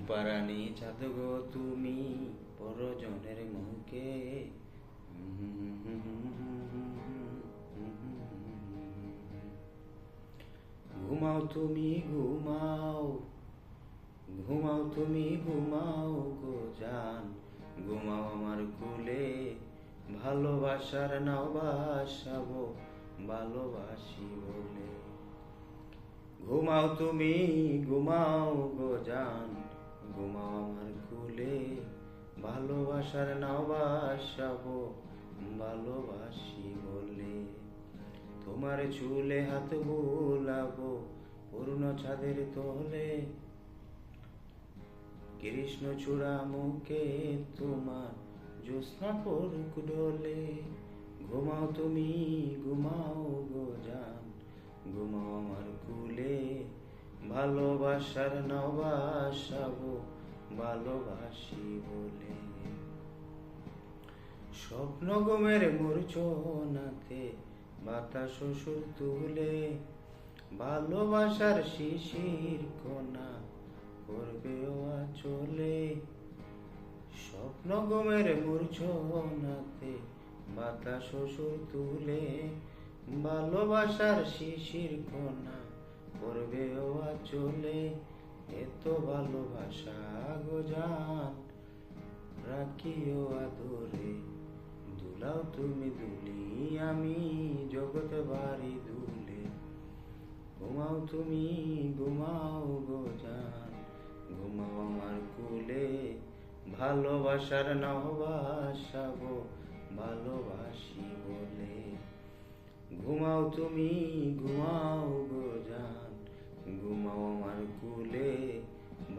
রূপারানী চাঁদ গো তুমি পরজনের মুখে। ঘুমাও তুমি ঘুমাও, ঘুমাও তুমি ঘুমাও গো জান, ঘুমাও আমার কুলে। ভালোবাসার নাও ভাসাবো ভালোবাসি বলে। ঘুমাও তুমি ঘুমাও গো জান, ঘুমাও আমার কুলে। ভালোবাসার নাও ভাসাবো ভালোবাসি বলে। তোমার চুলে হাত বুলাবো পূর্ণ চাঁদের তলে। কৃষ্ণচূড়া মুখে তোমার জ্যোৎস্না পড়ুক ডোলে। ঘুমাও তুমি ঘুমাও গো জান, ঘুমাও আমার কুলে। ভালোবাসার নাও ভাসাবো ভালোবাসি বলে। স্বপ্ন ঘুমের মূর্ছনাতে বাতাস সুর তুলে। ভালোবাসার শিশির কণা করবে চলে। স্বপ্ন ঘুমের মূর্ছনাতে বাতাস সুর তুলে। ভালোবাসার শিশির কণা করবে চলে। এত ভালোবাসা গো জান রাখিও আদরে। দুলাও তুমি দুলি আমি জগৎ বাড়ি দুলে। ঘুমাও তুমি ঘুমাও গো জান, ঘুমাও আমার কুলে। ভালোবাসার নাও ভাসাবো ভালোবাসি বলে। ঘুমাও তুমি ঘুমাও গো জান, ঘুমাও আমার কুলে।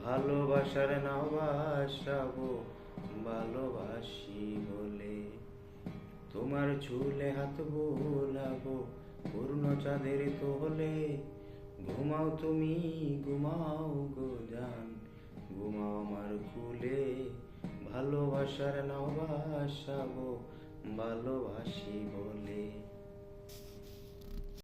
ভালোবাসার নাও ভাসাবো ভালোবাসি বলে। তোমার চুলে হাত বোলাবো পূর্ণ চাঁদের তোলে। ঘুমাও তুমি ঘুমাও গো জান, ঘুমাও আমার কুলে। ভালোবাসার নাও ভাসাবো ভালোবাসি বলে।